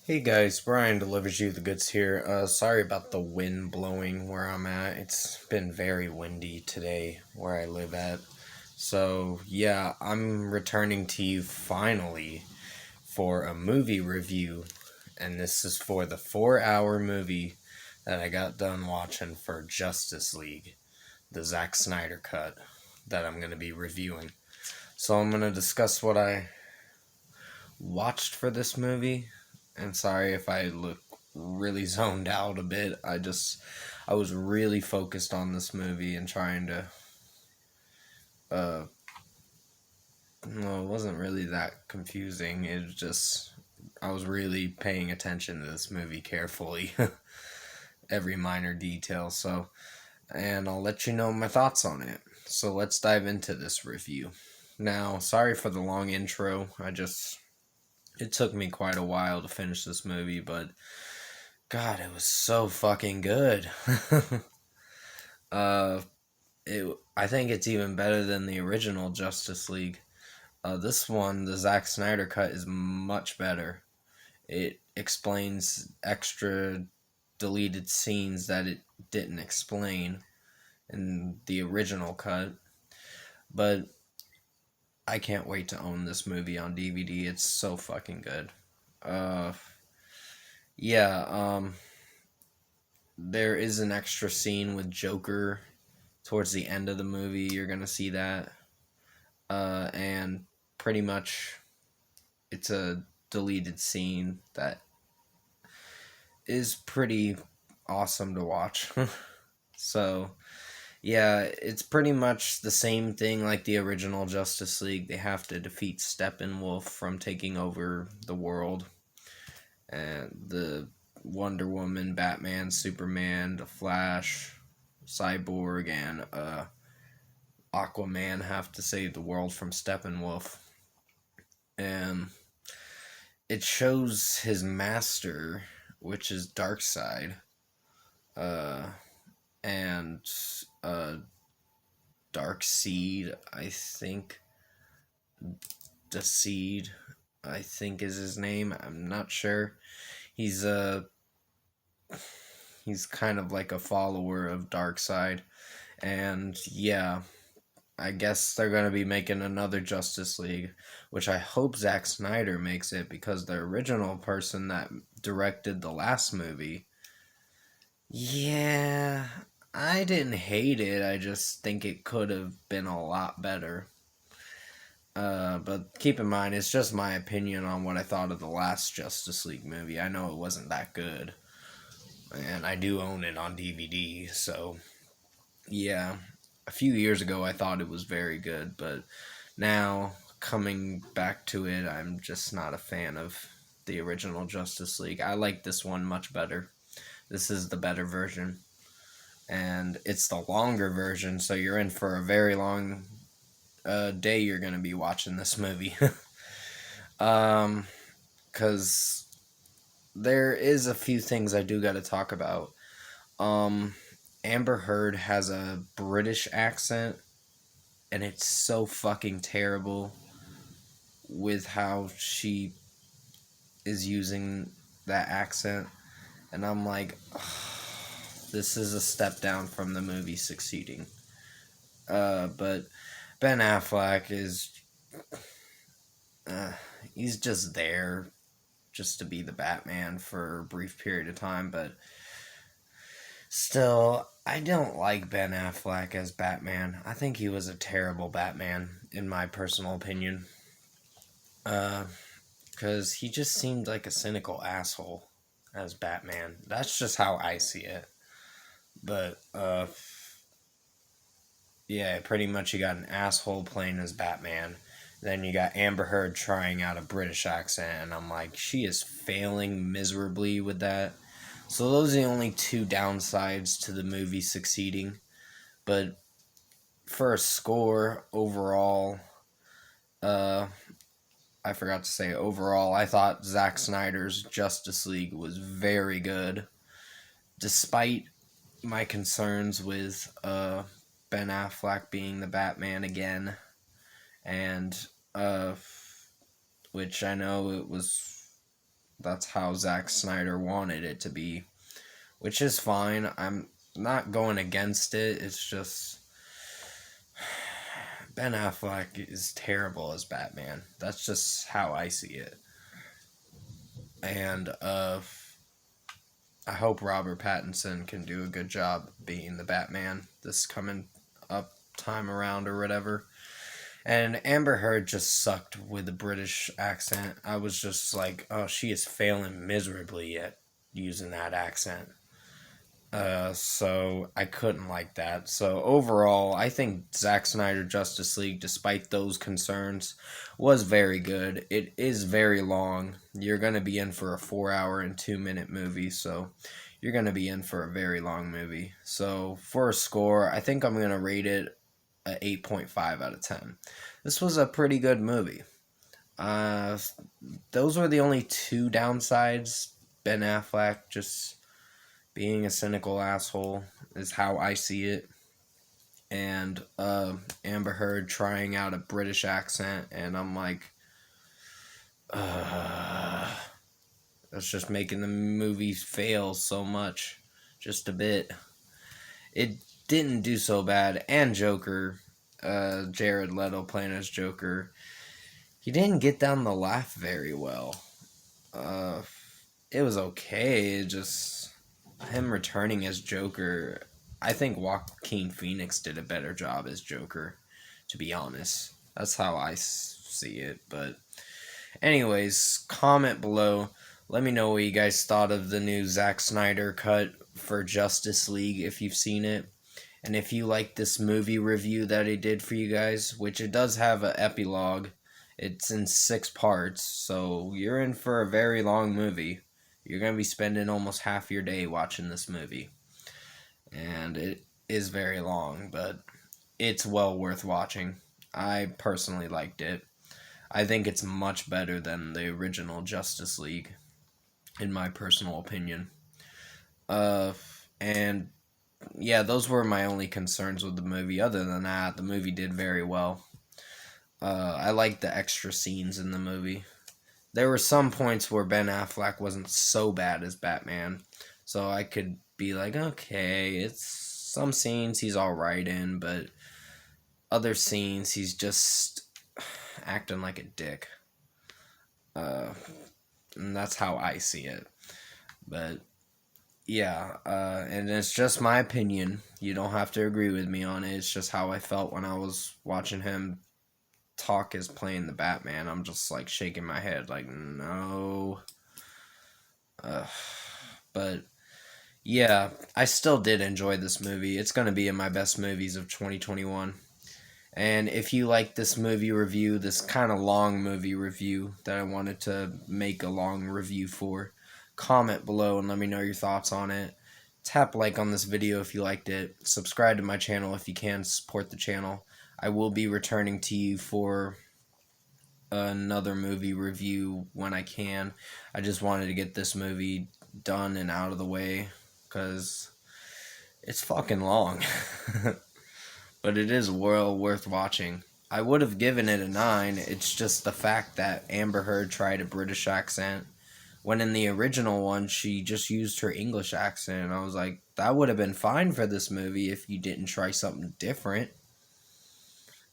Hey guys, Brian delivers you the goods here. Sorry about the wind blowing where I'm at. It's been very windy today where I live at. So, yeah, I'm returning to you finally for a movie review. And this is for the 4-hour movie that I got done watching for Justice League, the Zack Snyder cut that I'm going to be reviewing. So, I'm going to discuss what I watched for this movie. And sorry if I look really zoned out a bit. I was really focused on this movie and trying to no, it wasn't really that confusing. It was just I was really paying attention to this movie carefully. Every minor detail. And I'll let you know my thoughts on it. So let's dive into this review. Now, sorry for the long intro. It took me quite a while to finish this movie, but God, it was so fucking good. uh, I think it's even better than the original Justice League. This one, the Zack Snyder cut, is much better. It explains extra deleted scenes that it didn't explain in the original cut. But I can't wait to own this movie on DVD. It's so fucking good. Uh, yeah, there is an extra scene with Joker towards the end of the movie. You're gonna see that. And pretty much it's a deleted scene that is pretty awesome to watch. So, yeah, it's pretty much the same thing like the original Justice League. They have to defeat Steppenwolf from taking over the world. And the Wonder Woman, Batman, Superman, The Flash, Cyborg, and Aquaman have to save the world from Steppenwolf. And it shows his master, which is Darkseid, and Darkseid, I think. The Seed, I think is his name. I'm not sure. He's he's kind of like a follower of Darkseid, and yeah, I guess they're gonna be making another Justice League, which I hope Zack Snyder makes it because the original person that directed the last movie, yeah, I didn't hate it. I just think it could have been a lot better. But keep in mind, it's just my opinion on what I thought of the last Justice League movie. I know it wasn't that good, and I do own it on DVD, so yeah. A few years ago, I thought it was very good, but now, coming back to it, I'm just not a fan of the original Justice League. I like this one much better. This is the better version, and it's the longer version, so you're in for a very long day you're going to be watching this movie. Because there is a few things I do got to talk about. Amber Heard has a British accent, and it's so fucking terrible with how she is using that accent. And I'm like, this is a step down from the movie succeeding. But Ben Affleck is, he's just there just to be the Batman for a brief period of time, but still, I don't like Ben Affleck as Batman. I think he was a terrible Batman, in my personal opinion. Because he just seemed like a cynical asshole as Batman. That's just how I see it. But, yeah, pretty much you got an asshole playing as Batman. Then you got Amber Heard trying out a British accent, and I'm like, she is failing miserably with that. So those are the only two downsides to the movie succeeding. But for a score overall, I forgot to say overall, I thought Zack Snyder's Justice League was very good. Despite my concerns with Ben Affleck being the Batman again, and which I know it was That's how Zack Snyder wanted it to be, which is fine. I'm not going against it. It's just Ben Affleck is terrible as Batman. That's just how I see it. And I hope Robert Pattinson can do a good job being the Batman this coming up time around or whatever. And Amber Heard just sucked with the British accent. I was just like, oh, she is failing miserably at using that accent. So I couldn't like that. So overall, I think Zack Snyder Justice League, despite those concerns, was very good. It is very long. You're gonna be in for a 4 hour and 2 minute movie, so you're gonna be in for a very long movie. So for a score, I think I'm gonna rate it a 8.5 out of 10. This was a pretty good movie. Uh, those were the only two downsides. Ben Affleck just being a cynical asshole is how I see it. And Amber Heard trying out a British accent, and I'm like, that's just making the movie fail so much, just a bit. It didn't do so bad. And Joker, Jared Leto playing as Joker, he didn't get down the laugh very well. It was okay. It just him returning as Joker. I think Joaquin Phoenix did a better job as Joker, to be honest. That's how I see it. But anyways, comment below. Let me know what you guys thought of the new Zack Snyder cut for Justice League if you've seen it. And if you like this movie review that I did for you guys, which it does have an epilogue. It's in 6 parts, so you're in for a very long movie. You're going to be spending almost half your day watching this movie. And it is very long, but it's well worth watching. I personally liked it. I think it's much better than the original Justice League, in my personal opinion. And yeah, those were my only concerns with the movie. Other than that, the movie did very well. I liked the extra scenes in the movie. There were some points where Ben Affleck wasn't so bad as Batman, so I could be like, okay, it's some scenes he's alright in, but other scenes he's just acting like a dick. And that's how I see it. But yeah, and it's just my opinion. You don't have to agree with me on it. It's just how I felt when I was watching him talk as playing the Batman. I'm just like shaking my head like, no. But yeah, I still did enjoy this movie. It's going to be in my best movies of 2021. And if you like this movie review, this kind of long movie review that I wanted to make a long review for, comment below and let me know your thoughts on it. Tap like on this video if you liked it. Subscribe to my channel if you can, support the channel. I will be returning to you for another movie review when I can. I just wanted to get this movie done and out of the way because it's fucking long. But it is well worth watching. I would have given it a 9. It's just the fact that Amber Heard tried a British accent when in the original one she just used her English accent. And I was like, that would have been fine for this movie if you didn't try something different.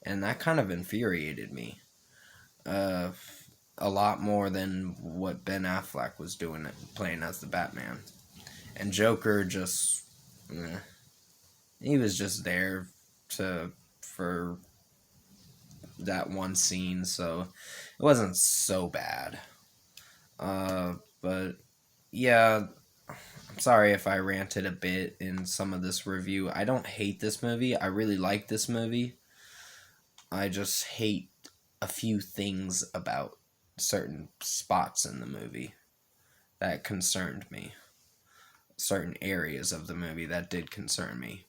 And that kind of infuriated me. A lot more than what Ben Affleck was doing, playing as the Batman. And Joker just, he was just there for that one scene, so it wasn't so bad. But yeah, I'm sorry if I ranted a bit in some of this review. I don't hate this movie. I really like this movie. I just hate a few things about certain spots in the movie that concerned me. Certain areas of the movie that did concern me.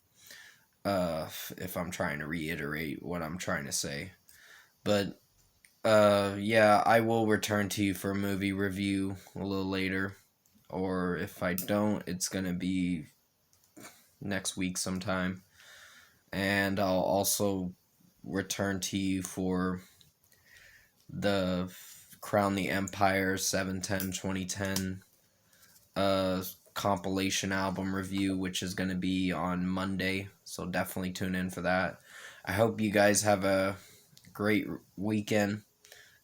If I'm trying to reiterate what I'm trying to say. But, yeah, I will return to you for a movie review a little later. Or if I don't, it's gonna be next week sometime. And I'll also return to you for the Crown the Empire 7/10/2010 compilation album review, which is going to be on Monday, so definitely tune in for that. I hope you guys have a great weekend,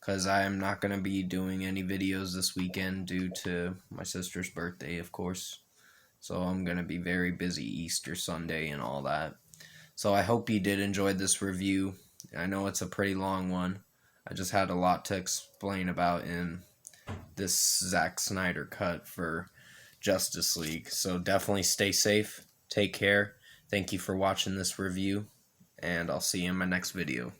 because I am not going to be doing any videos this weekend due to my sister's birthday, of course. So I'm going to be very busy Easter Sunday and all that. So I hope you did enjoy this review. I know it's a pretty long one. I just had a lot to explain about in this Zack Snyder cut for Justice League. So definitely stay safe. Take care. Thank you for watching this review, and I'll see you in my next video.